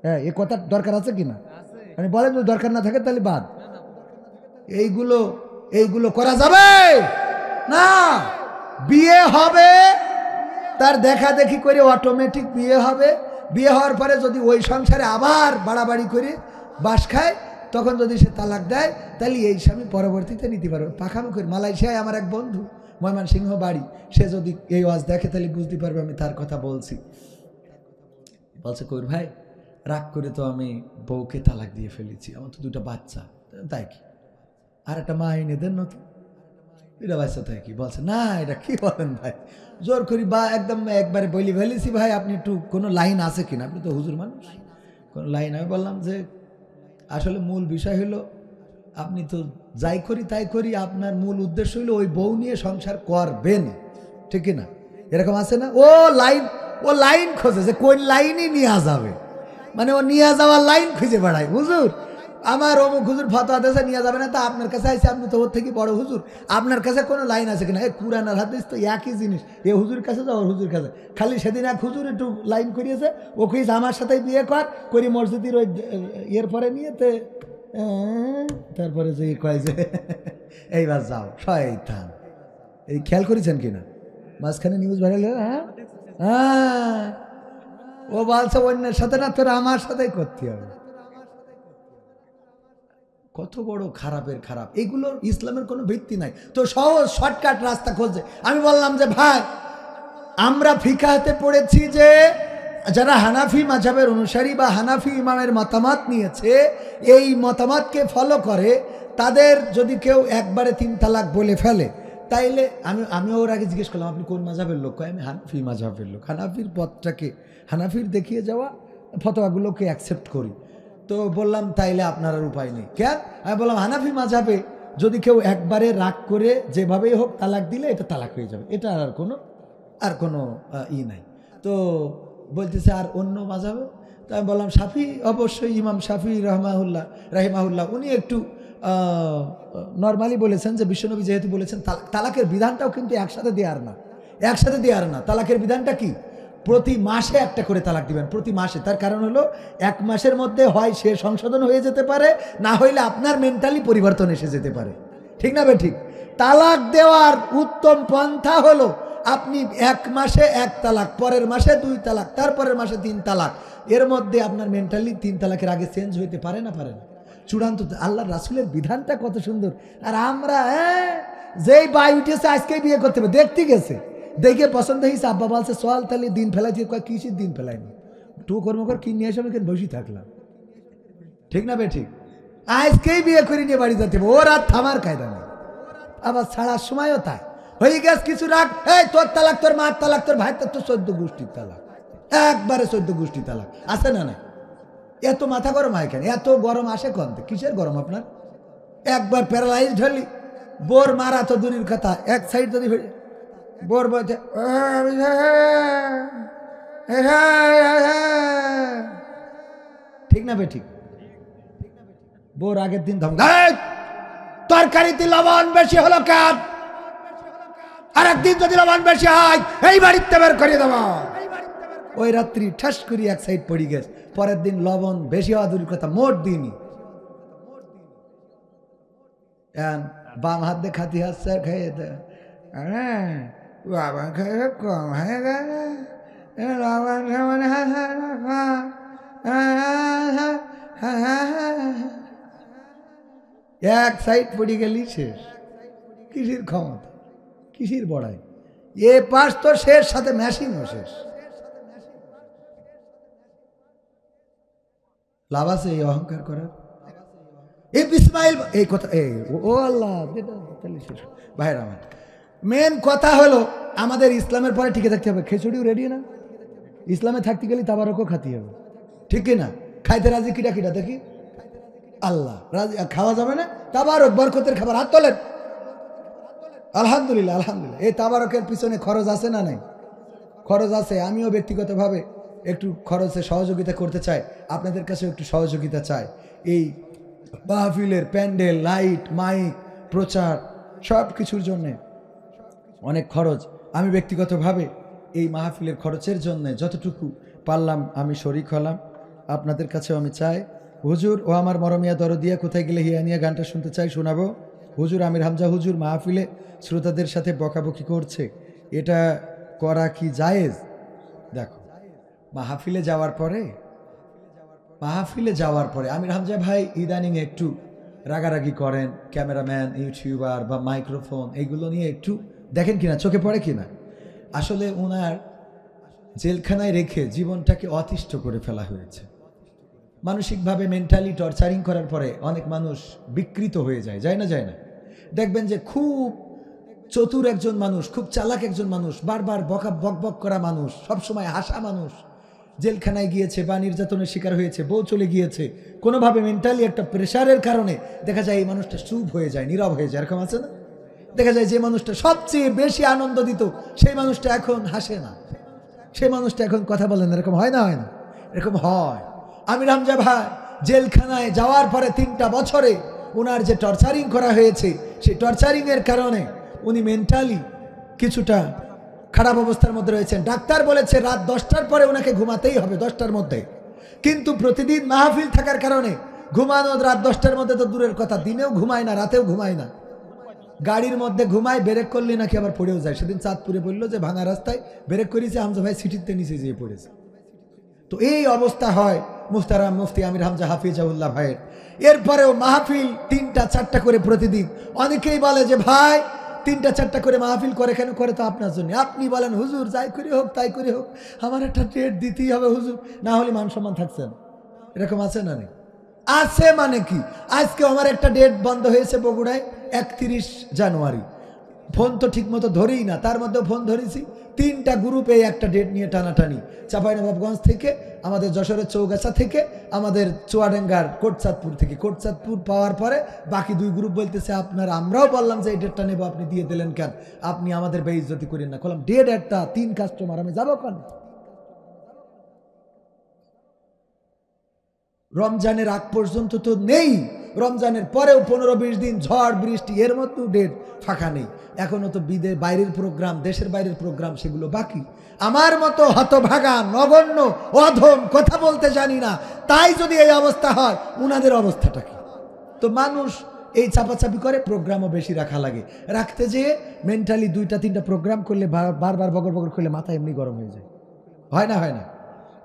হ্যাঁ, এ কথা দরকার আছে কিনা আমি বলেন, যদি দরকার না থাকে তাহলে বাদ। এইগুলো করা যাবে না। বিয়ে হবে, তার দেখা দেখি করে অটোমেটিক বিয়ে হবে। বিয়ে হওয়ার পরে যদি ওই সংসারে আবার বাড়াবাড়ি করে বাস খায়, তখন যদি সে তালাক দেয়, তাহলে এই স্বামী পরবর্তীতে নিতে পারবে। পাখামো করে মালয়েশিয়ায় আমার এক বন্ধু, ময়মনসিংহ বাড়ি, সে যদি এই ওয়াজ দেখে তাহলে বুঝতে পারবে আমি তার কথা বলছি। বলছে কই ভাই, রাগ করে তো আমি বউকে তালাক দিয়ে ফেলেছি, আমার তো 2টা বাচ্চা, তাই কি আর একটা মা এনে দেন নতুন, 2টা বাচ্চা, তাই কি? বলছে না, এটা কি বলেন ভাই, জোর করি বা একদম একবারে বলি ফেলেছি ভাই, আপনি একটু কোনো লাইন আছে কিনা, আপনি তো হুজুর মানুষ, কোনো লাইন? আমি বললাম যে আসলে মূল বিষয় হলো, আপনি তো যাই করি তাই করি, আপনার মূল উদ্দেশ্য হলো ওই বউ নিয়ে সংসার করবেন, ঠিক কিনা? এরকম আছে না? ও লাইন ও লাইন খোঁজে যে কোন লাইনই নিয়ে যাবে, মানে ও নিয়ে যাওয়ার লাইন খুঁজে বেড়ায়। হুজুর আমার অমুক হুজুর ফতোয়া দিয়েছে নিয়ে যাবে না, তা আপনার কাছে আইসে, আপনি তো ওর থেকে বড় হুজুর, আপনার কাছে কোনো লাইন আছে কিনা? এই কুরআন আর হাদিস তো একই জিনিস, এ হুজুর কাছে যাও ওর হুজুর কাছে। খালি সেদিন এক হুজুর একটু লাইন করিয়েছে, ও কইছে আমার সাথে বিয়ে করি মসজিদের ওই ইয়ের পরে নিয়েতে, তারপরে যে কয় যে এইবার যাও শয়তান। এই খেয়াল করেছেন কিনা মাঝখানে নিউজ ভাইরাল? হ্যাঁ হ্যাঁ, ও বলছে অন্যের সাথে না, তোর আমার সাথেই করতে হবে। কত বড় খারাপের খারাপ, এইগুলোর ইসলামের কোনো ভিত্তি নাই। তো সহজ শর্টকাট রাস্তা খোঁজে। আমি বললাম যে ভাই, আমরা ফিকাহতে পড়েছি যে যারা হানাফি মাযহাবের অনুসারী বা হানাফি ইমামের মতামত নিয়েছে, এই মতামতকে ফলো করে, তাদের যদি কেউ একবারে 3 তালাক বলে ফেলে, তাইলে আমি ওর আগে জিজ্ঞেস করলাম আপনি কোন মাযহাবের লোক? আমি হানাফি মাযহাবের লোক। হানাফির পথটাকে, হানাফির দেখিয়ে যাওয়া ফতোয়াগুলোকে অ্যাকসেপ্ট করি। তো বললাম তাইলে আপনার আর উপায় নেই কেন? আমি বললাম হানাফি মাযহাবে যদি কেউ একবারে রাগ করে যেভাবেই হোক তালাক দিলে এটা তালাক হয়ে যাবে, এটা আর কোনো ই নাই। তো বলতেছে আর অন্য মাযহাবে? তো আমি বললাম শাফি, অবশ্যই ইমাম শাফি রাহিমাহুল্লাহ উনি একটু নর্মালি বলেছেন যে বিশ্বনবী যেহেতু বলেছেন তালাকের বিধানটাও কিন্তু একসাথে দেওয়ার না। তালাকের বিধানটা কি? প্রতি মাসে একটা করে তালাক দিবেন, প্রতি মাসে। তার কারণ হলো 1 মাসের মধ্যে হয় সে সংশোধন হয়ে যেতে পারে, না হইলে আপনার মেন্টালি পরিবর্তন এসে যেতে পারে। ঠিক না ঠিক? তালাক দেওয়ার উত্তম পন্থা হলো আপনি 1 মাসে 1 তালাক, পরের মাসে 2 তালাক, তারপরের মাসে 3 তালাক। এর মধ্যে আপনার মেন্টালি 3 তালাকের আগে চেঞ্জ হইতে পারে না? চূড়ান্ত। আল্লাহর রাসূলের বিধানটা কত সুন্দর। আর আমরা যেই বাই উঠেছে আজকেই বিয়ে করতে হবে, দেখতে গেছে, দেখে পছন্দ হয়েছে, আব্বা বলছে চল তাহলে দিন ফেলাইছি। কিসের দিন ফেলাইনি, টু কর্মকর কি নিয়ে এসে আমি বসে থাকলাম। ঠিক না ঠিক? আজকেই বিয়ে করে নিয়ে বাড়ি যেতে হবে, ওর আর থামার কায়দা নেই। আবার ছাড়ার সময়ও তাই হয়ে গেছে কিছু রাগ, এই তোর তালাক, তোর মার তালাক, তোর ভাই তোর 14 গোষ্ঠীর তালাক, একবারে 14 গোষ্ঠী তালাক আছে না? এত মাথা গরম হয় কেন? এত গরম আসে কোন? কিসের গরম আপনার? একবার প্যারালাইজড হলি, বোর মারা তো দূরের কথা, এক সাইড যদি বোর বলছে ঠিক না ঠিক? বোর আগের দিন ধমকায় তরকারিতে লবণ বেশি হলো কেন, আর একদিন যদি লবণ বেশি হয় এই বাড়িতে বের করে দেব। ওই রাত্রি ঠাস করি এক সাইড পড়ে গেছে, পরের দিন লবণ বেশি হওয়া দূরের কথা মোট দিনই বাম হাত দিয়ে খাতি হাসছে আর খেয়ে বাবা খেয়ে কম হয়ে গেছে, এক সাইড পড়ে গেলি শেষ। কিসির ক্ষমতা, কিসির বড়াই? এ পাশ তো শেষ, সাথে মেশিনও শেষ। লাভ আছে এই অহংকার করার? এই ইসমাইল এই কথা, ও আল্লাহ ভাইরা আমার, মেন কথা হলো আমাদের ইসলামের পরে টিকে থাকতে হবে। খিচুড়িও রেডি না, ইসলামে থাকতে গেলে তাবারকও খাতে হবে। ঠিক কিনা? খাইতে রাজি কিটা কিটা দেখি? আল্লাহ রাজি, খাওয়া যাবে না? তাবারক বরকতের খাবার, হাত তোলেন। আলহামদুলিল্লাহ আলহামদুলিল্লাহ। এই তাবারকের পিছনে খরচ আছে না নাই? খরচ আছে। আমিও ব্যক্তিগতভাবে একটু খরচে সহযোগিতা করতে চাই, আপনাদের কাছে একটু সহযোগিতা চাই। এই মাহফিলের প্যান্ডেল, লাইট, মাইক, প্রচার সব কিছুর জন্যে অনেক খরচ। আমি ব্যক্তিগতভাবে এই মাহফিলের খরচের জন্য যতটুকু পারলাম আমি শরিক হলাম। আপনাদের কাছেও আমি চাই, হুজুর ও আমার মরমিয়া দরদিয়া কোথায় গেলে হিয়া নিয়ে গানটা শুনতে চাই, শোনাবো। হুজুর আমির হামজা হুজুর মাহফিলে শ্রোতাদের সাথে বকাবকি করছে, এটা করা কি জায়েজ? দেখো, মাহফিলে যাওয়ার পরে আমির হামজা ভাই ইদানিং একটু রাগারাগি করেন, ক্যামেরাম্যান, ইউটিউবার বা মাইক্রোফোন এইগুলো নিয়ে একটু দেখেন কিনা, চোখে পড়ে কিনা। আসলে ওনার জেলখানায় রেখে জীবনটাকে অতিষ্ঠ করে ফেলা হয়েছে। মানসিকভাবে মেন্টালি টর্চারিং করার পরে অনেক মানুষ বিকৃত হয়ে যায় না? দেখবেন যে খুব চতুর একজন মানুষ, খুব চালাক একজন মানুষ, বারবার বক করা মানুষ, সবসময় হাসা মানুষ, জেলখানায় গিয়েছে বা নির্যাতনের শিকার হয়েছে, বউ চলে গিয়েছে, কোনোভাবে মেন্টালি একটা প্রেশারের কারণে দেখা যায় এই মানুষটা চুপ হয়ে যায়, নীরব হয়ে যায়। এরকম আছে না? দেখা যায় যে মানুষটা সবচেয়ে বেশি আনন্দ দিত সেই মানুষটা এখন হাসে না, সে মানুষটা এখন কথা বলেন, এরকম হয় না? হয় না? এরকম হয়। আমির হামজা ভাই জেলখানায় যাওয়ার পরে 3টা বছরে ওনার যে টর্চারিং করা হয়েছে, সেই টর্চারিংয়ের কারণে উনি মেন্টালি কিছুটা খারাপ অবস্থার মধ্যে রয়েছেন। ডাক্তার বলেছে রাত 10টার পরে ওনাকে ঘুমাতেই হবে, 10টার মধ্যে। কিন্তু প্রতিদিন মাহফিল থাকার কারণে ঘুমানো রাত 10টার মধ্যে তো দূরের কথা, দিনেও ঘুমায় না, রাতেও ঘুমায় না। গাড়ির মধ্যে ঘুমায়, ব্রেক করলে নাকি আবার পড়েও যায়। সেদিন চাঁদপুরে বললো যে ভাঙা রাস্তায় ব্রেক করেছে, হামজা ভাই সিটিতে নিচে যেয়ে পড়েছে। তো এই অবস্থা হয় মুহতারাম মুফতি আমির হামজা হাফিজাউল্লাহ ভাইয়ের। এরপরেও মাহফিল 3টা 4টা করে প্রতিদিন। অনেকেই বলে যে ভাই 3টা 4টা করে মাহফিল করে কেন? করে তো আপনার জন্য। আপনি বলেন হুজুর যাই করে হোক তাই করে হোক, আমার একটা ডেট দিতেই হবে হুজুর, না হলে মান সম্মান থাকছে না। এরকম আছে না? নেই? আছে। মানে কি, আজকে আমার একটা ডেট বন্ধ হয়েছে বগুড়ায় 31 জানুয়ারি। ফোন তো ঠিক মতো ধরেই না, তার মধ্যেও ফোন ধরেছি। 3টা গ্রুপে একটা ডেট নিয়ে টানাটানি। চাঁপাইনবাবগঞ্জ থেকে, আমাদের যশোরের চৌগাছা থেকে, আমাদের চুয়াডাঙ্গার কোটচাঁদপুর থেকে। কোটচাঁদপুর পাওয়ার পরে বাকি 2 গ্রুপ বলতেছে আপনার, আমরাও বললাম যে এই ডেটটা নেবো, আপনি দিয়ে দিলেন কেন? আপনি আমাদের বেইজ্জতি করেন না। বললাম ডেট একটা, 3 কাস্টমার, আমি যাবো কেন? রমজানের আগ পর্যন্ত তো নেই, রমজানের পরেও 15-20 দিন ঝড় বৃষ্টি, এর মধ্যেও ডেট ফাঁকা নেই। এখনো তো বাইরের প্রোগ্রাম, দেশের বাইরের প্রোগ্রাম, সেগুলো বাকি। আমার মতো হতভাগা, নগণ্য, অধম, কথা বলতে জানি না, তাই যদি এই অবস্থা হয়, উনাদের অবস্থাটা কি? তো মানুষ এই চাপাচাপি করে, প্রোগ্রামও বেশি রাখা লাগে। রাখতে যেয়ে মেন্টালি 2টা 3টা প্রোগ্রাম করলে বারবার বগর বগর করলে মাথা এমনি গরম হয়ে যায়। হয় না? হয় না?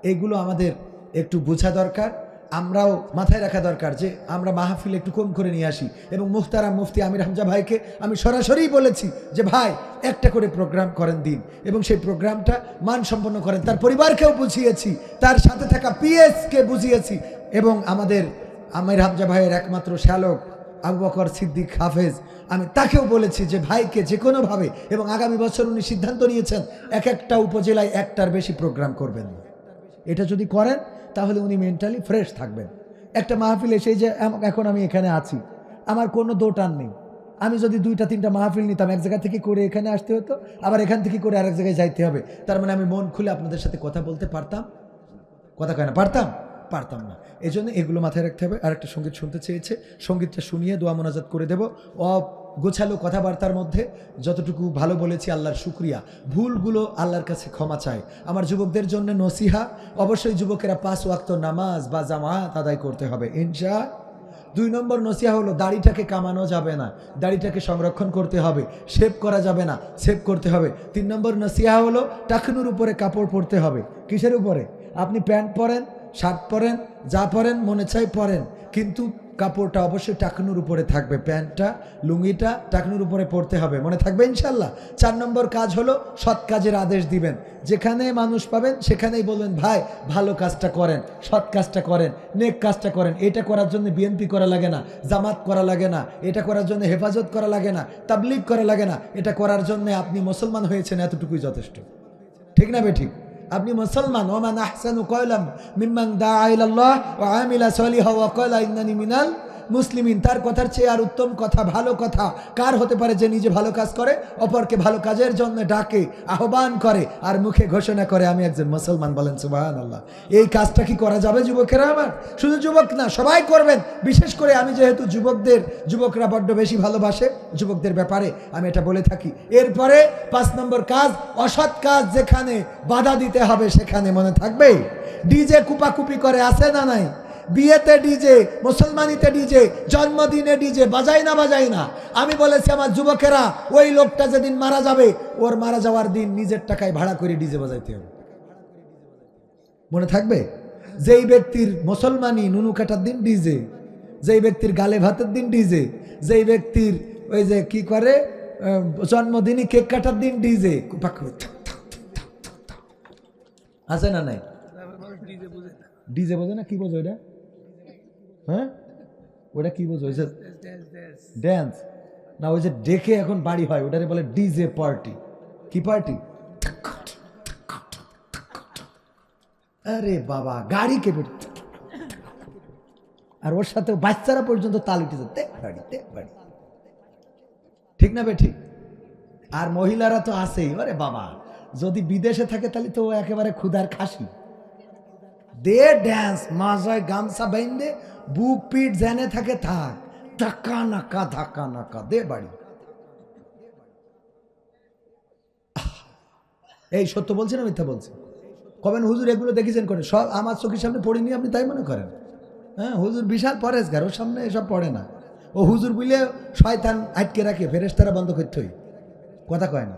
এইগুলো আমাদের একটু বোঝা দরকার, আমরাও মাথায় রাখা দরকার যে আমরা মাহফিল একটু কম করে নিয়ে আসি। এবং মুহতারাম মুফতি আমির হামজা ভাইকে আমি সরাসরি বলেছি যে ভাই একটা করে প্রোগ্রাম করেন দিন, এবং সেই প্রোগ্রামটা মানসম্পন্ন করেন। তার পরিবারকেও বুঝিয়েছি, তার সাথে থাকা পিএসকে বুঝিয়েছি, এবং আমাদের আমির হামজা ভাইয়ের একমাত্র শ্যালক আবু বকর সিদ্দিক হাফেজ, আমি তাকেও বলেছি যে ভাইকে যে কোনোভাবে, এবং আগামী বছর উনি সিদ্ধান্ত নিয়েছেন একটা উপজেলায় 1টার বেশি প্রোগ্রাম করবেন না। এটা যদি করেন তাহলে উনি মেন্টালি ফ্রেশ থাকবেন। একটা মাহফিল এসে যে এখন আমি এখানে আছি, আমার কোনো দোটান নেই। আমি যদি 2টা 3টা মাহফিল নিতাম, এক জায়গা থেকে করে এখানে আসতে হতো, আবার এখান থেকে করে আরেক জায়গায় যাইতে হবে। তার মানে আমি মন খুলে আপনাদের সাথে কথা বলতে পারতাম? কথা কয় না? পারতাম না। এই জন্য এগুলো মাথায় রাখতে হবে। আর একটা সঙ্গীত শুনতে চেয়েছে, সঙ্গীতটা শুনিয়ে দোয়া মোনাজাত করে দেব। গোছালো কথাবার্তার মধ্যে যতটুকু ভালো বলেছি আল্লাহর শুকরিয়া, ভুলগুলো আল্লাহর কাছে ক্ষমা চাই। আমার যুবকদের জন্য নসিহা, অবশ্যই যুবকেরা 5 ওয়াক্ত নামাজ বা জামাত আদায় করতে হবে ইনশাআল্লাহ। 2 নম্বর নসিহা হলো দাড়িটাকে কামানো যাবে না, দাড়িটাকে সংরক্ষণ করতে হবে, শেভ করা যাবে না, শেভ করতে হবে। 3 নম্বর নসিহা হলো টাকনুর উপরে কাপড় পরতে হবে। কিসের উপরে? আপনি প্যান্ট পরেন, শার্ট পরেন, যা পরেন মনে চাই পরেন, কিন্তু কাপড়টা অবশ্যই টাকনুর উপরে থাকবে। প্যান্টটা, লুঙ্গিটা টাকনুর উপরে পরতে হবে, মনে থাকবে ইনশাল্লাহ। 4 নম্বর কাজ হলো সৎ কাজের আদেশ দিবেন। যেখানে মানুষ পাবেন সেখানেই বলবেন ভাই ভালো কাজটা করেন, সৎ কাজটা করেন, নেক কাজটা করেন। এটা করার জন্য বিএনপি করা লাগে না, জামাত করা লাগে না, এটা করার জন্য হেফাজত করা লাগে না, তাবলীগ করা লাগে না। এটা করার জন্য আপনি মুসলমান হয়েছেন, এতটুকুই যথেষ্ট। ঠিক না বে ঠিক? আপনি মুসলমান। ওমান আহসানু কওলাম মিম্মান দাআ ইলাল্লাহ ওয়া আমিলা সলিহা ওয়া ক্বালা ইন্নানি মিনাল মুসলিমিন। তার কথার চেয়ে আর উত্তম কথা, ভালো কথা কার হতে পারে যে নিজে ভালো কাজ করে, অপরকে ভালো কাজের জন্য ডাকে, আহ্বান করে, আর মুখে ঘোষণা করে আমি একজন মুসলমান। বলেন সুবহানাল্লাহ। এই কাজটা কি করা যাবে যুবকেরা আমার? শুধু যুবক না, সবাই করবেন। বিশেষ করে আমি যেহেতু যুবকরা বড্ড বেশি ভালোবাসে, যুবকদের ব্যাপারে আমি এটা বলে থাকি। এরপরে 5 নম্বর কাজ, অসৎ কাজ যেখানে বাধা দিতে হবে সেখানে, মনে থাকবে। ডিজে কুপাকুপি করে, আছে না নাই? বিয়েতে ডিজে, মুসলমানিতে ডিজে, জন্মদিনে ডিজে, বাজাই না। আমি বলেছি আমার যুবকেরা, ওই লোকটা যেদিন মারা যাবে, ওর মারা যাওয়ার দিন নিজের টাকায় ভাড়া করে ডিজে বাজাইতে হবে, মনে থাকবে। যেই ব্যক্তির মুসলমানি নুনু কাটার দিন ডিজে, যেই ব্যক্তির গালে ভাতের দিন ডিজে, যেই ব্যক্তির ওই যে কি করে জন্মদিনই কেক কাটার দিন ডিজে, আছে না নাই? ডিজে বোঝে না? কি বোঝো এটা? হ্যাঁ, ওটা কি বোঝো? ওই যে ড্যান্স না, ওই যে ডেকে এখন বাড়ি হয়, ওটারে বলে ডিজে পার্টি। কি পার্টি? আরে বাবা, গাড়ি কেঁপে, আর ওর সাথে বাচ্চারা পর্যন্ত তাল উঠেছে, তে বাড়ি। ঠিক না বে ঠিক? আর মহিলারা তো আছেই, আরে বাবা যদি বিদেশে থাকে তাহলে তো একেবারে ক্ষুধার খাসি। দে ড্যান্স মাজায় গামছা বাইন্দে বুক পিঠ জেনে থাকে থাক, ধাক্কা নাকা ধাক্কা নাকা দে বাড়ি। এই সত্য বলছি না মিথ্যা বলছি? কবেন হুজুর এগুলো দেখেছেন করে? সব আমার চোখের সামনে পড়িনি, আপনি তাই মনে করেন? হ্যাঁ, হুজুর বিশাল পরেশগার, ওর সামনে এসব পড়ে না। ও হুজুর বুঝলে শয়তান আটকে রাখে, ফেরেশতারা বন্ধ করতে হই, কথা কয় না,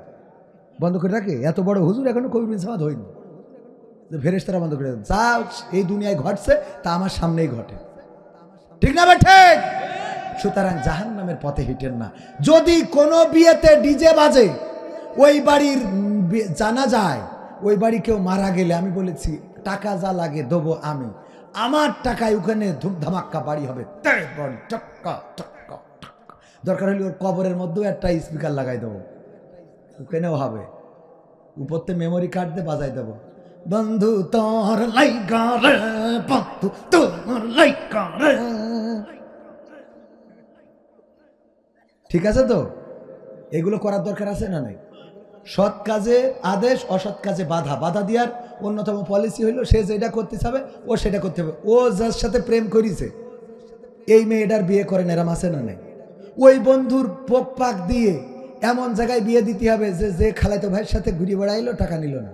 বন্ধ করে রাখে। এত বড় হুজুর এখনো কবির বিন সামাদ হয়নি যে ফেরেশতারা বন্ধ করে। যা এই দুনিয়ায় ঘটছে তা আমার সামনেই ঘটে, ঠিক না ভাই? ঠিক। সুতরাং জাহান্নামের পথে হিটেন না। যদি কোনো বিয়েতে ডিজে বাজে, ওই বাড়ির জানা যায়, ওই বাড়ি কেউ মারা গেলে আমি বলেছি টাকা যা লাগে দেবো আমি, আমার টাকায় ওখানে ধুমধামাক্কা বাড়ি হবে, দরকার হলে ওর কবরের মধ্যেও একটা স্পিকার লাগাই দেবো, ওখানেও হবে, উপরতে মেমোরি কার্ড দিয়ে বাজাই দেবো, বন্ধু তোর লাইগা রে, বন্ধু তোর লাইগা রে। ঠিক আছে তো? এগুলো করার দরকার আছে না নাই? সৎ কাজে আদেশ, অসৎ কাজে বাধা। বাধা দেওয়ার অন্যতম পলিসি হইল সে যেটা করতে চাবে ও সেটা করতে হবে। ও যার সাথে প্রেম করিছে এই মেয়েটার বিয়ে করেন, এরাম আছে না নাই? ওই বন্ধুর পোক পাক দিয়ে এমন জায়গায় বিয়ে দিতে হবে যে যে খালাতো ভাইয়ের সাথে ঘুরে বেড়াইলো টাকা নিল না।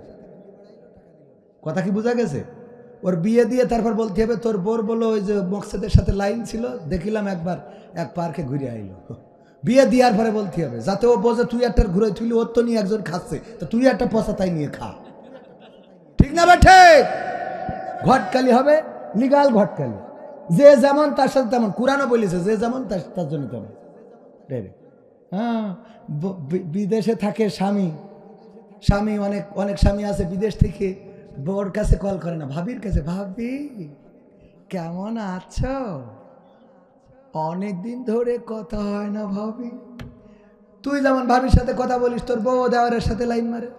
কথা কি বোঝা গেছে? ওর বিয়ে দিয়ে তারপর বলতে হবে তোর বোর বলো ওই যে মকসেদের সাথে লাইন ছিল, দেখিলাম একবার এক পার্কে ঘুরে আইলো। বিয়ে দেওয়ার পরে বলতে হবে যাতে ও বোঝে তুই একটা ঘুরে তুইলি, ওর তো নিয়ে একজন খাচ্ছে, তো তুই একটা পচা তাই নিয়ে খা, ঠিক না? ঠিক। ঘটকালি হবে, লিগাল ঘটকালি, যে যেমন তার সাথে তেমন। কুরআনও বলেছে যে যেমন তার জন্য তেমন। হ্যাঁ, বিদেশে থাকে স্বামী, স্বামী অনেক অনেক স্বামী আছে বিদেশ থেকে বোর কাছে কল করে না, ভাবির কাছে, ভাবি কেমন আছো, অনেকদিন ধরে কথা হয় না ভাবি। তুই যেমন ভাবির সাথে কথা বলিস, তোর বউ দেওয়ারের সাথে লাইন মারে।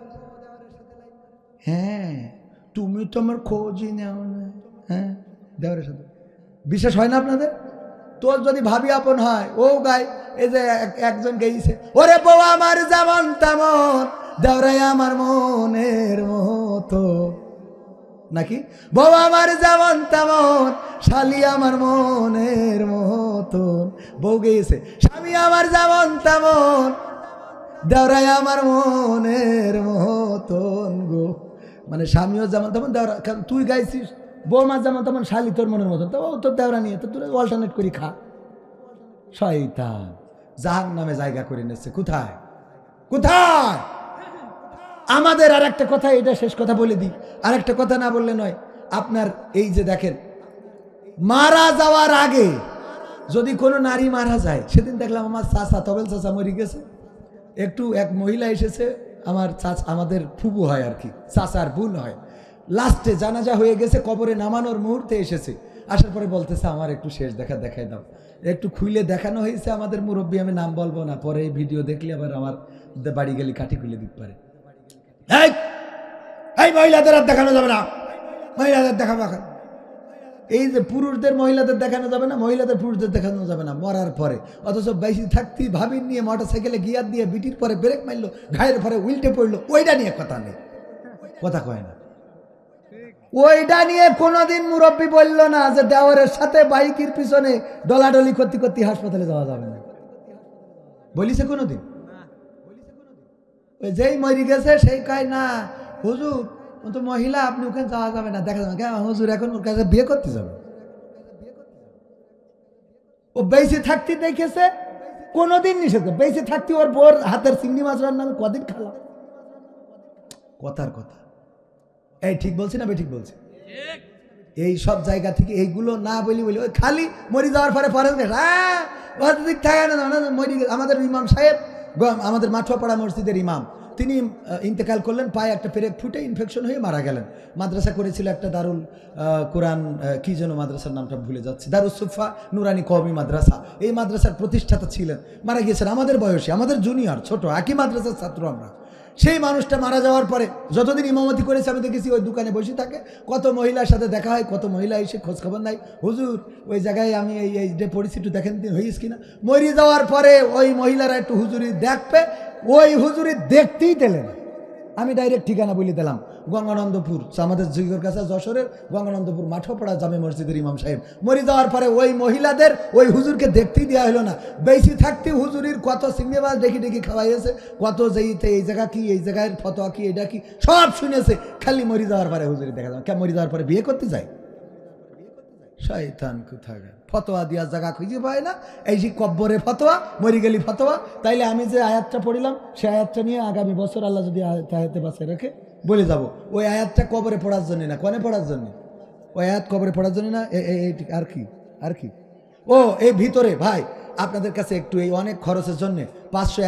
হ্যাঁ, তুমি তো আমার খোঁজই নেও না। হ্যাঁ, দেওয়ারের সাথে বিশ্বাস হয় না আপনাদের? তোর যদি ভাবি আপন হয়, ও গায়, এই যে একজন গেইছে, ওরে বউ আমার যেমন তেমন, দেওরাই আমার মনের মতো, নাকি বউ আমার যেমন তেমন, শালি আমার মনের মতন। বউ গেছে, স্বামী আমার যেমন তেমন, দেওরাই আমার মনের মতন গো। মানে স্বামীও যেমন তেমন, দেওরা, তুই গাইছিস বৌমা যেমন তেমন, শালি তোর মনের মতন, তো তোর দেওরা নিয়ে তো তুই অল্টারনেট করি খা। শয়তান জাহান্নামে জায়গা করে নিচ্ছে। কোথায় কোথায়? আমাদের আর একটা কথা, এটা শেষ কথা বলে দিই, আর একটা কথা না বললে নয়। আপনার এই যে দেখেন, মারা যাওয়ার আগে যদি কোনো নারী মারা যায়, সেদিন দেখলাম আমার চাচা, তবেল চাচা মরে গেছে, একটু এক মহিলা এসেছে, আমার চাচা, আমাদের ফুবু হয় আর কি, চাচার বোন হয়, লাস্টে জানাজা হয়ে গেছে, কবরে নামানোর মুহূর্তে এসেছে, আসার পরে বলতেছে আমার একটু শেষ দেখা দেখাই দাও। একটু খুলে দেখানো হয়েছে আমাদের মুরব্বী, আমি নাম বলবো না, পরে এই ভিডিও দেখলে আবার আমার বাড়ি গেলে কাঠি খুলে দিতে পারে। এই মহিলাদের আর দেখানো যাবে না, মহিলাদের দেখাবো। এই যে পুরুষদের মহিলাদের দেখানো যাবে না, মহিলাদের পুরুষদের দেখানো যাবে না মরার পরে। অথচ বেশি থাকতেই ভাবির নিয়ে মোটর সাইকেলে গিয়ার দিয়ে বিটির পরে ব্রেক মারলো, ঘায়ের পরে উল্টে পড়লো, ওইটা নিয়ে কথা নেই, কথা কয় না। ওইটা নিয়ে কোনোদিন মুরব্বী বলল না যে দেওয়ারের সাথে বাইকের পিছনে ডলাডলি করতে করতে হাসপাতালে যাওয়া যাবে না, বলিছে কোনোদিন? ওই যেই মরি গেছে সেই কয় না হুজুর ও তো মহিলা, আপনি ওখানে যাওয়া যাবে না, দেখা যাবে কেন হুজুর এখন ওর কাছে বিয়ে করতে যাবে। ও বেঁচে থাকতে দেখেছে কোনোদিন নিষেধ, বেঁচে থাকতে ওর বোর হাতের চিংড়ি মাছ রান্না আমি কদিন খেলাম। কথার কথা, এই ঠিক বলছি না ঠিক বলছি? এই সব জায়গা থেকে এইগুলো না বলি বলি, ওই খালি মরি যাওয়ার পরে পরে দিক থাকে না। আমাদের ইমাম সাহেব, আমাদের মাঠুয়াপাড়া মসজিদের ইমাম, তিনি ইন্তেকাল করলেন, পায়ে একটা পেরেক ফুটে ইনফেকশন হয়ে মারা গেলেন। মাদ্রাসা করেছিল একটা, দারুল কোরআন কি যেন মাদ্রাসার নামটা ভুলে যাচ্ছে, দারুস সুফা নুরানি কওমি মাদ্রাসা, এই মাদ্রাসার প্রতিষ্ঠাতা ছিলেন, মারা গিয়েছেন আমাদের বয়সী, আমাদের জুনিয়র, ছোট, একই মাদ্রাসার ছাত্র আমরা। সেই মানুষটা মারা যাওয়ার পরে যতদিন ইমামতি করেছে আমি দেখেছি ওই দোকানে বসে থাকে, কত মহিলার সাথে দেখা হয়, কত মহিলা এসে খোঁজখবর নাই, হুজুর ওই জায়গায় আমি এই যে পরিস্থিতি একটু দেখেন দিন হয়েছে কিনা। মরে যাওয়ার পরে ওই মহিলারা একটু হুজুরি দেখবে, ওই হুজুরি দেখতেই দিলেন, আমি ডাইরেক্ট ঠিকানা বলে দিলাম, গঙ্গানন্দপুর, আমাদের জিগর কাছে যশোরের গঙ্গানন্দপুর মাঠপড়া জামে মসজিদের ইমাম সাহেব। মরে যাওয়ার পরে ওই মহিলাদের ওই হুজুরকে দেখতেই দেওয়া হলো না। বেশি থাকতে হুজুরির কত সিঙ্গেবাজ ডেকে ডেকে খাওয়াইয়েছে, কত যেইতে এই জায়গা কি, এই জায়গায় ফতোয়া কি, এটা কি, সব শুনেছে। খালি মরে যাওয়ার পরে হুজুরি দেখা যায়, কে মরে যাওয়ার পরে বিয়ে করতে যায়? শয়তান কোথাকার, ফতোয়া দেওয়ার জায়গা খুঁজে পায় না। এই যে কব্বরে ফতোয়া, মরি গেলি ফতোয়া। তাইলে আমি যে আয়াতটা পড়িলাম সে আয়াতটা নিয়ে আগামী বছর আল্লাহ যদি আয়াতে বাঁচিয়ে রাখে বলে যাব, ওই আয়াতটা কবরে পড়ার জন্য না, কনে পড়ার জন্য? ওই আয়াত কবরে পড়ার জন্য না। আর কি, আর কি, ও এই ভিতরে ভাই আপনাদের কাছে একটু, এই অনেক খরচের জন্য 500